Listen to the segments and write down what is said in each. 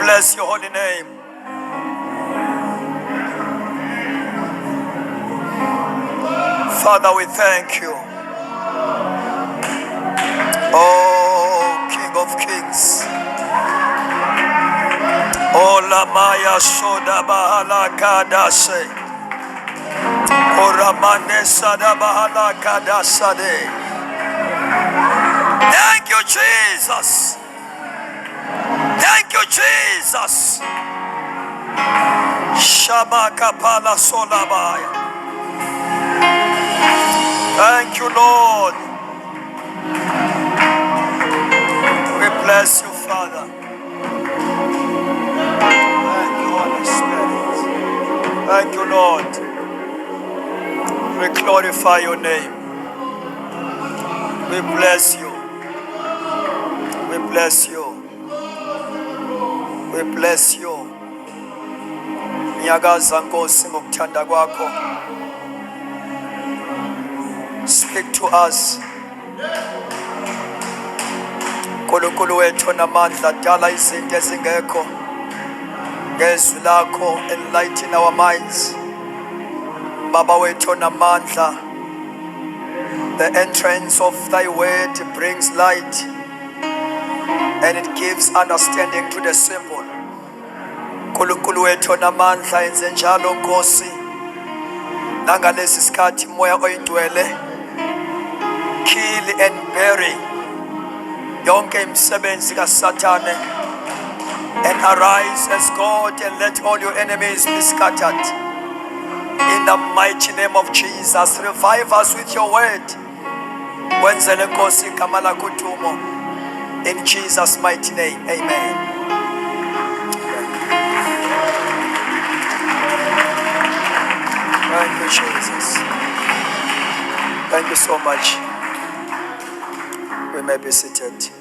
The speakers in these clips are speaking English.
bless your holy name. Father, we thank you. Oh, King of Kings. Oh, Lamaya Soda Bahala Kadase. Oh, Ramane Sada Bahala Kadasade. Thank you, Jesus. Thank you, Jesus. Shabakapala Solabaya. Thank you, Lord. We bless you, Father. Thank you, Holy Spirit. Thank you, Lord. We glorify your name. We bless you. We bless you. We bless you. Nyagaza Nkosi ngokuthanda kwakho. Speak to us. Nkulunkulu wethu namandla, dala izinto ezingekho. Ngezwi lakho, enlighten our minds. Baba wethu namandla, the entrance of thy word brings light and it gives understanding to the simple. Nkulunkulu wethu namandla, enze njalo Nkosi. Nangalesi sikhathi moya oyingcwele, kill and bury yonke imisebenzi kaSathane, and arise as God and let all your enemies be scattered. In the mighty name of Jesus, revive us with your word. Wenzele Nkosi igama lakho udumo. In Jesus' mighty name, amen. Thank you, Jesus. Thank you so much. We may be seated.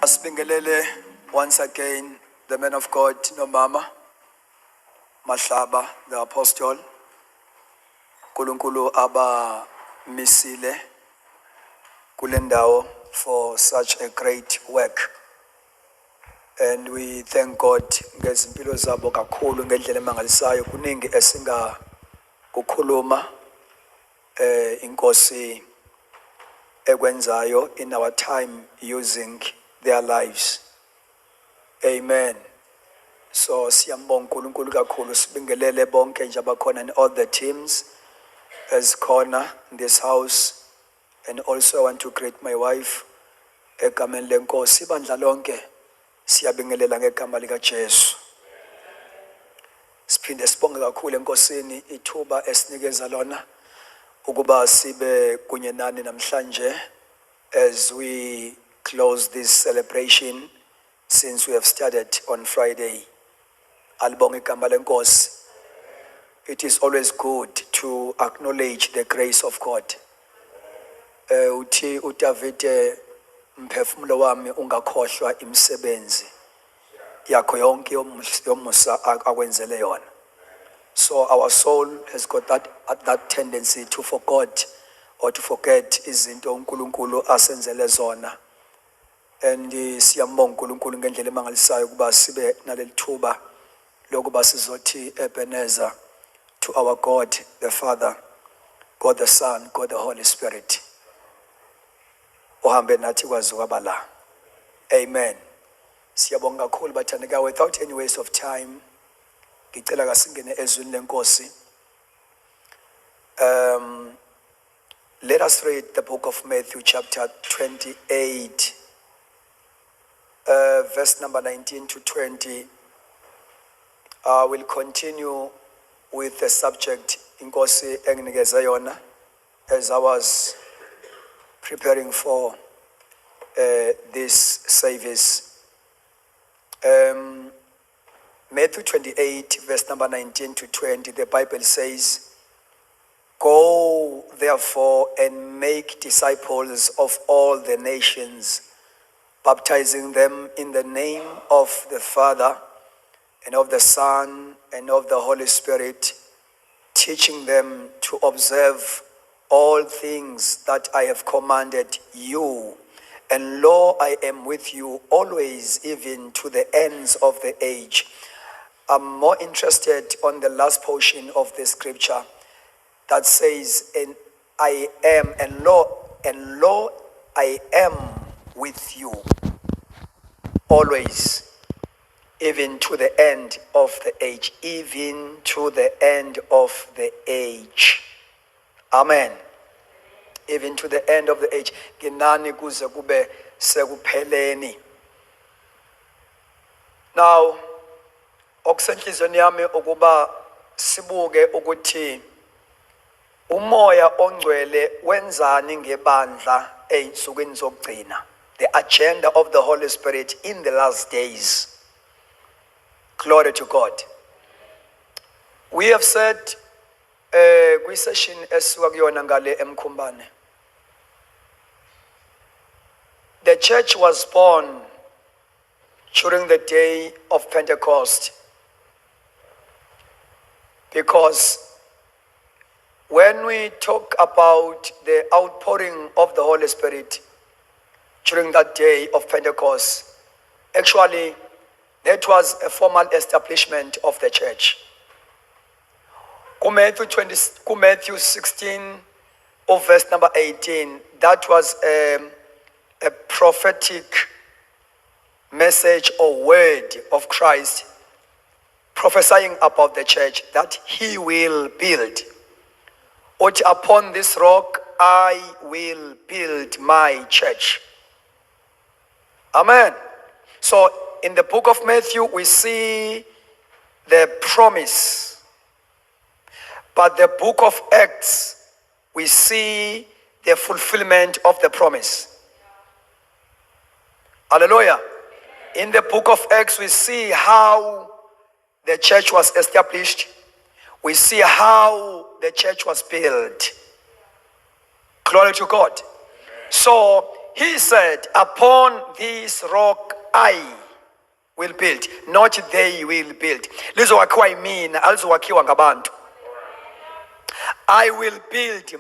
Asibingelele once again the man of God, Nomama Mahlaba, the apostle. Nkulunkulu aba misile kule ndawo for such a great work. And we thank God ngezimpilo zabo kakhulu ngendlela emangalisayo. Kuningi esinga kukhuluma inkosi ekwenzayo in our time using their lives. Amen. So siyambonga uNkulunkulu kakhulu, sibingelele bonke nje abakhona in all the teams as corner in this house. And also I want to greet my wife egameni lenkosi. Ibandla lonke siyabingelela ngegama lika Jesu. Siphinde sibonge kakhulu enkosini ithuba esinikeza lona ukuba sibe kunye nani namhlanje as we close this celebration since we have started on Friday. Alibonge igama lenkosi. It is always good to acknowledge the grace of God. Uthi uDavide, mphefumulo wami ungakhohlwa imisebenzi yakho yonke yomusa akwenzele yona. So our soul has got that tendency to forget izinto uNkulunkulu asenzele zona. And siyambonga uNkulunkulu ngendlela emangalisayo ukuba sibe naleli thuba lokuba sizothi Ebenezer to our God the Father, God the Son, God the Holy Spirit. Uhambe nathi kwazi kwabala. Amen. Siyabonga kakhulu bathandekayo. Without any waste of time, ngicela kasingene ezwini lenkosi. Let us read the book of Matthew chapter 28, verse number 19 to 20. I will continue with the subject inkosi enginikeze yona as I was preparing for this service. Matthew 28, verse number 19 to 20, the Bible says, "Go therefore and make disciples of all the nations, baptizing them in the name of the Father and of the Son and of the Holy Spirit, teaching them to observe all things that I have commanded you. And lo, I am with you always, even to the ends of the age. I'm more interested on the last portion of the scripture that says, and I am, and lo, I am with you always, even to the end of the age, even to the end of the age. Amen. Even to the end of the age. Ginani kuze kube sekupheleni. Now, okusenhlizweni yami ukuba sibuke ukuthi umoya ongcwele wenzani ngebandla ey'nsukwini zokugcina. The agenda of the Holy Spirit in the last days. Glory to God. We have said kwi-session esisuka kuyona ngale eMkhumbane, the church was born during the day of Pentecost, because when we talk about the outpouring of the Holy Spirit during that day of Pentecost, actually that was a formal establishment of the church. Matthew 16 of verse number 18, that was a prophetic message or word of Christ prophesying about the church that he will build. Which upon this rock I will build my church. Amen. So in the book of Matthew we see the promise. But the book of Acts, we see the fulfillment of the promise. Hallelujah. In the book of Acts, we see how the church was established. We see how the church was built. Glory to God. So he said, upon this rock I will build, not they will build. Lizowakiwa imina, alizowakiwa ngabantu. I will build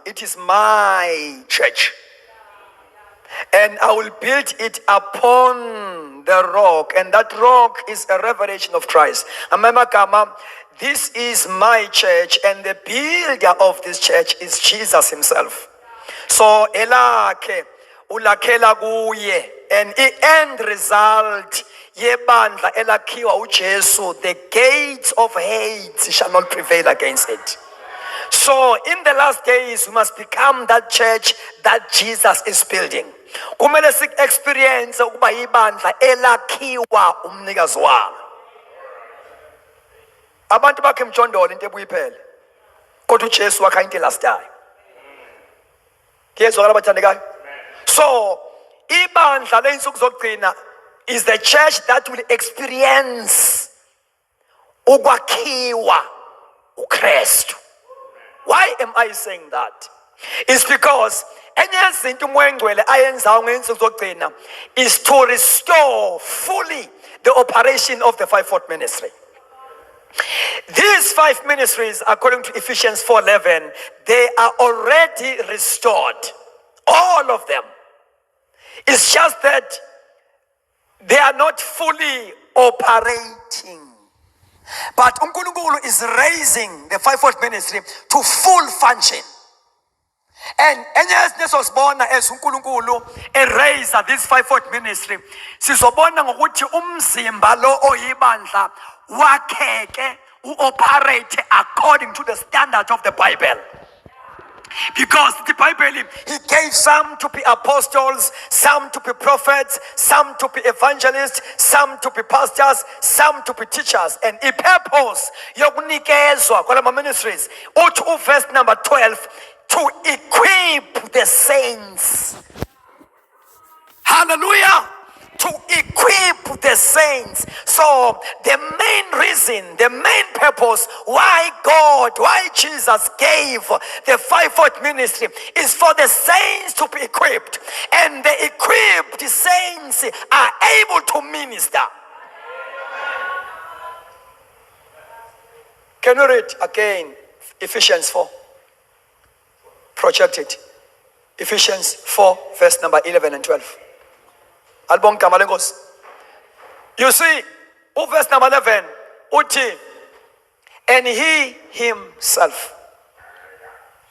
it is my church. And I will build it upon the rock. And that rock is a revelation of Christ. This is my church, and the builder of this church is Jesus himself. So elake ulakhela kuye, and the end result yebandla elakhiwa uJesu, the gates of hate shall not prevail against it. So in the last days we must become that church that Jesus is building. Kumele sik experience ukuba ibandla elakhiwa umnikazi walo. Abantu bakhe mjondolo into ebuyiphele. Kodwa uJesu wakha into elastayo. Kuyezwakala abathandekayo? So ibandla leinsuku zokugcina is the church that will experience ukwakhiwa uKristu. Why am I saying that? It's because enye izinto umoya engcwele ayenzayo ngeinsuku zokugcina is to restore fully the operation of the fivefold ministry. These five ministries, according to Ephesians 4:11, they are already restored. All of them. It's just that they are not fully operating. But uNkulunkulu is raising the fivefold ministry to full function. And nesosibona as uNkulunkulu erase this fivefold ministry, sizobona ngokuthi umzimba lo oyibandla wakheke uoperate according to the standards of the Bible. Because the Bible, he gave some to be apostles, some to be prophets, some to be evangelists, some to be pastors, some to be teachers. And the purpose yokunikezwa kwalama ministries, uthi verse number 12, to equip the saints. Hallelujah. To equip the saints. So the main reason, the main purpose why Jesus gave the fivefold ministry is for the saints to be equipped. And the equipped saints are able to minister. Can you read again Ephesians 4? Project it. Ephesians 4, verse number 11 and 12. Albon gama lenkosi. You see, verse number 11, uthi, and he himself.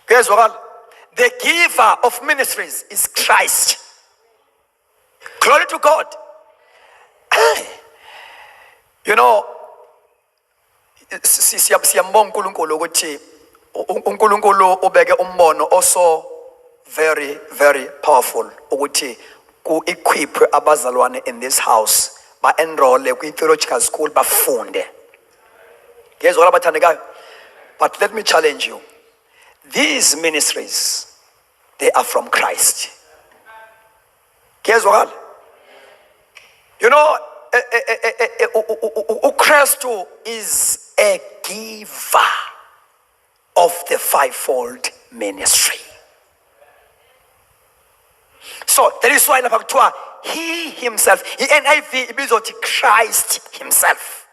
Guys, the giver of ministries is Christ. Glory to God. You know, siyambonga uNkulunkulu ukuthi uNkulunkulu ubeke umbono also very, very powerful ukuthi ku-equip abazalwane in this house ba-enroll kwi-theological school bafunde. Ngezwa abathandekayo. But let me challenge you. These ministries, they are from Christ. Ngezwa. You know, Christ is a giver of the fivefold ministry. So that is why he himself, NIV ibizwa Christ himself.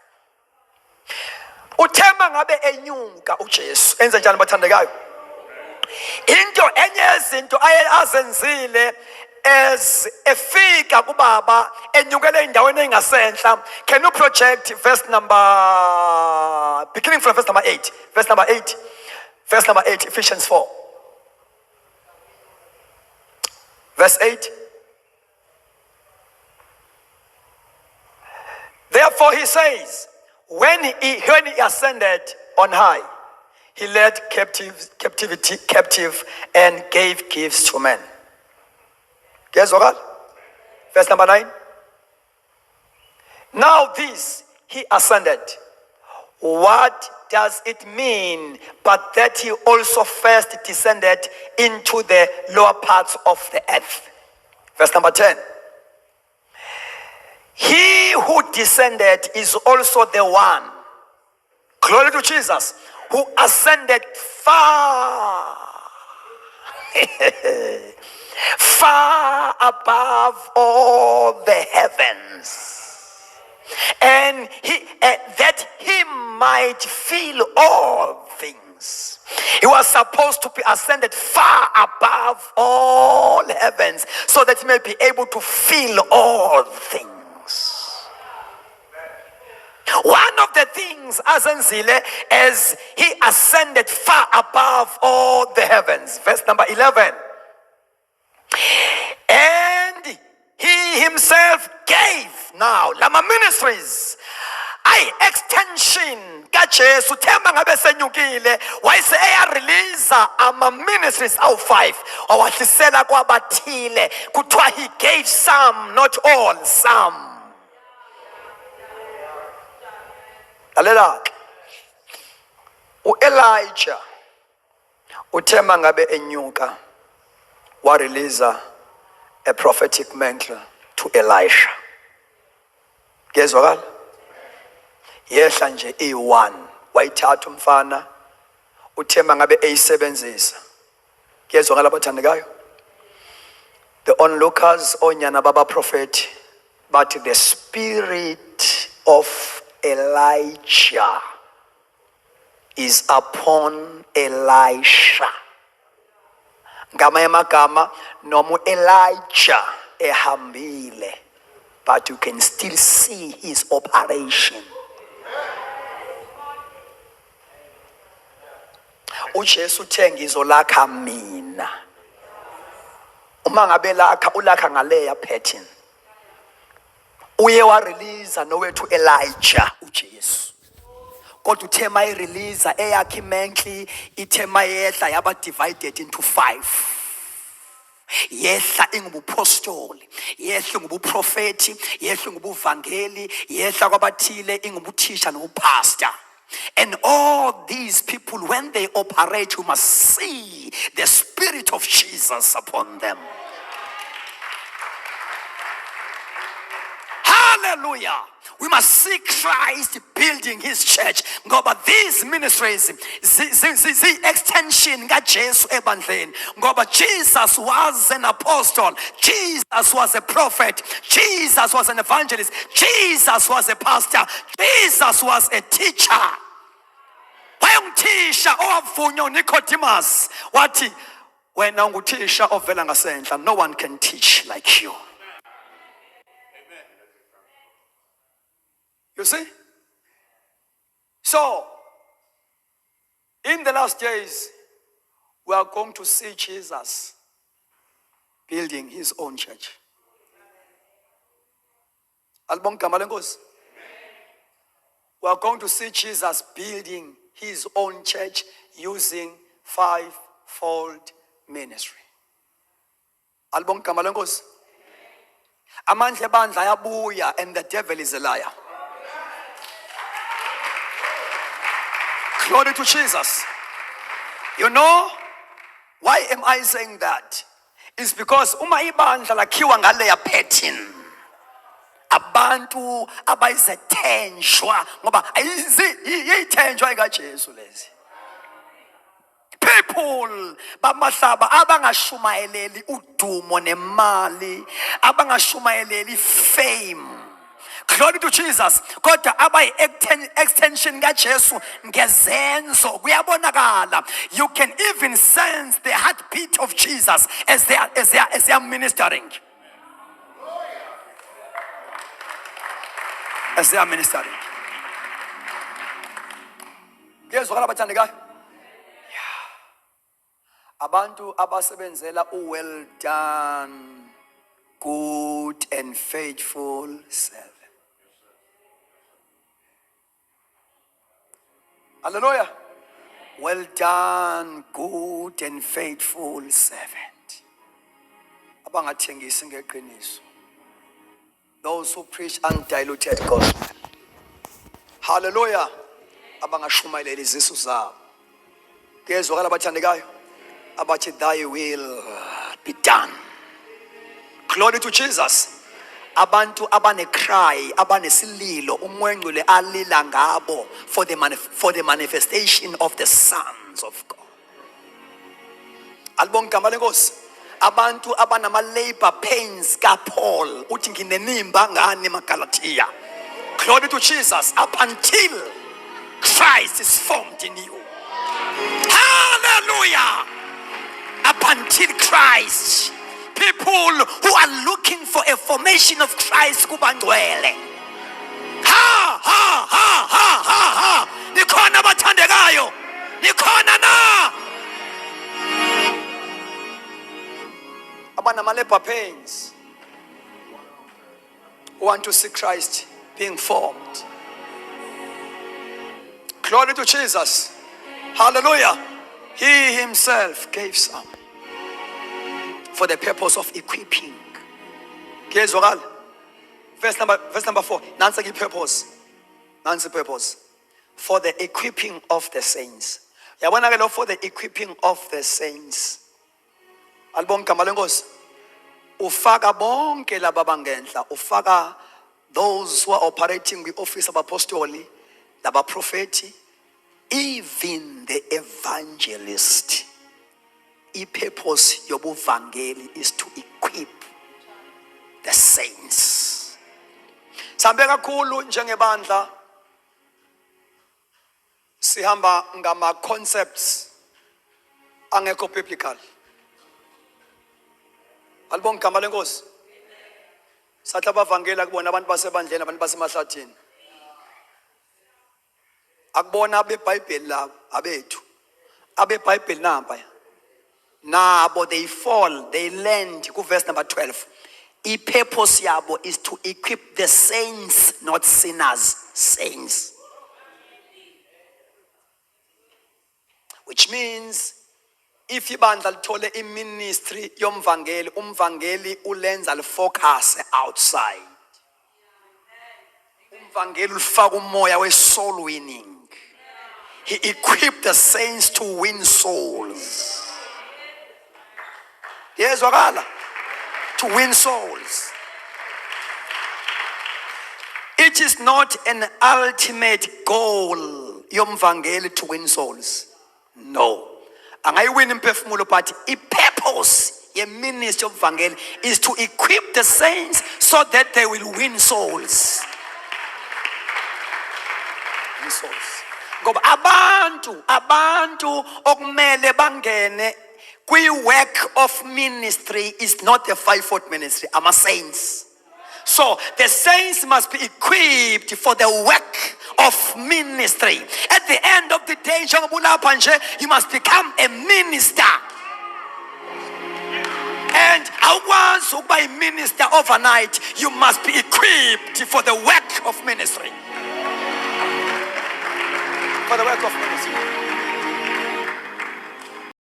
Uthema ngabe enyuka uJesu enza njani bathandekayo? Into enye izinto azenzile as efika kubaba enyukele endaweni engasenhla. Can you project verse number, beginning from verse number 8, verse number 8, verse number 8, Ephesians 4, verse 8. Therefore he says, when he ascended on high, he led captive and gave gifts to men. Guess what? Verse number 9. Now this, he ascended. What does it mean but that he also first descended into the lower parts of the earth? Verse number 10. He who descended is also the one, glory to Jesus, who ascended far, far above all the heavens, and that he might fill all things. He was supposed to be ascended far above all heavens so that he may be able to fill all things. One of the things azenzile as he ascended far above all the heavens. Verse number 11. And he himself gave now lama ministries extension kaJesu themba ngabe senyukile wayese release ama ministries awu 5 wawahlisela kwabathile kuthiwa he gave some, not all, some. Lalela uElijah uthemba ngabe enyuka wa release a prophetic mantle to Elisha. Gezwakala? Yehla nje e1 wayithatha umfana uthemba ngabe eyisebenzisa. Gezwakala bathandekayo? The onlookers onyana baba prophet, but the spirit of Elijah is upon Elisha. Ngamanye amagama noma Elijah ehambile, but you can still see his operation. uJesu uthe ngizolakha mina. Uma ngabe lakha ulakha ngaleya pattern. Uye wa release nowethu Elijah uJesu. Kodwa uthema irelease eyakhe imentli ithema yehla yaba divided into 5. Yehla ingubupostoli, yehla ngubuprofeti, yehla ngubuvangeli, yehla kwabathile ingubuthisha nobupastor. And all these people, when they operate, you must see the spirit of Jesus upon them. Hallelujah. We must see Christ building his church. Ngoba these ministries, the extension ga Jesu ebandleni. Ngoba Jesus was an apostle. Jesus was a prophet. Jesus was an evangelist. Jesus was a pastor. Jesus was a teacher. Wayengithisha owavunywa uNicodemus wathi When unguthisha ovela ngasendla, no one can teach like you. You see? So, in the last days, we are going to see Jesus building his own church. Alibonga igama lenkosi. We are going to see Jesus building his own church using fivefold ministry. Alibonga igama lenkosi. Amandla ebandla ayabuya and the devil is a liar. Glory to Jesus. You know, why am I saying that? It's because uma ibandla lakhiwa ngaleya pattern. Abantu abayizithenjwa ngoba ayizithenjwa ikaJesu lezi. People bamahlaba abangashumayeleli udumo nemali, abangashumayeleli fame. Glory to Jesus. Kodwa abayi extension kaJesu ngezenzo kuyabonakala. You can even sense the heartbeat of Jesus as they are ministering. As they are ministering. Kuyezwakala bathandekayo? Yeah. Abantu abasebenzela well done, good and faithful servant. Hallelujah. Well done, good and faithful servant. Abangathengisi ngeqiniso. Those who preach undiluted gospel. Hallelujah. Abangashumayeleli izisu zabo. Kuyezwakala bathandekayo? Abathi thy will be done. Glory to Jesus. Abantu abane cry, abane sililo, umwengcule alila ngabo for the manifestation of the sons of God. Alibonga igama lenkosi. Abantu abanama labor pains kaPaul, uthi nginenimba ngani eMagalatia. Glory to Jesus. Up until Christ is formed in you. Hallelujah. Up until Christ. People who are looking for a formation of Christ kubangcwele. Ha ha ha ha ha ha. Nikhona bathandekayo. Nikhona na. Abanama labor pains who want to see Christ being formed. Glory to Jesus. Hallelujah. He himself gave some for the purpose of equipping. Verse number 4. Nancy purpose. Nancy purpose. For the equipping of the saints. Yabona for the equipping of the saints. Albonga igama lenkosi. Ufaka bonke laba bangenhla. Ufaka those who are operating the office of apostoli, laba propheti, even the evangelist. I-purpose yobuvangeli is to equip the saints. Sambe kakhulu njengebandla sihamba ngama concepts angekho biblical. Alibonga igama lenkosi. Sathi abavangeli kubona abantu basebandleni, abantu basemahlathini. Akubona abeBhayibheli labo abethu. AbeBhayibheli namba. Nabo they fall, they land. Verse number 12. I-purpose yabo is to equip the saints, not sinners. Saints. Which means, if ibandla lithole iministry yomvangeli, umvangeli ulenza focus outside. Umvangeli ufaka umoya we soul winning. He equipped the saints to win souls. Yes, wakala. To win souls. It is not an ultimate goal yomvangeli to win souls. No. Angayiwini imphefumulo, but i-purpose ye-ministry of evangeli is to equip the saints so that they will win souls. Win souls. Ngoba abantu okumele bangene Work of ministry is not a five-foot ministry. I'm a saints. So the saints must be equipped for the work of ministry. At the end of the day, you must become a minister. And once you be a minister overnight, you must be equipped for the work of ministry. For the work of ministry.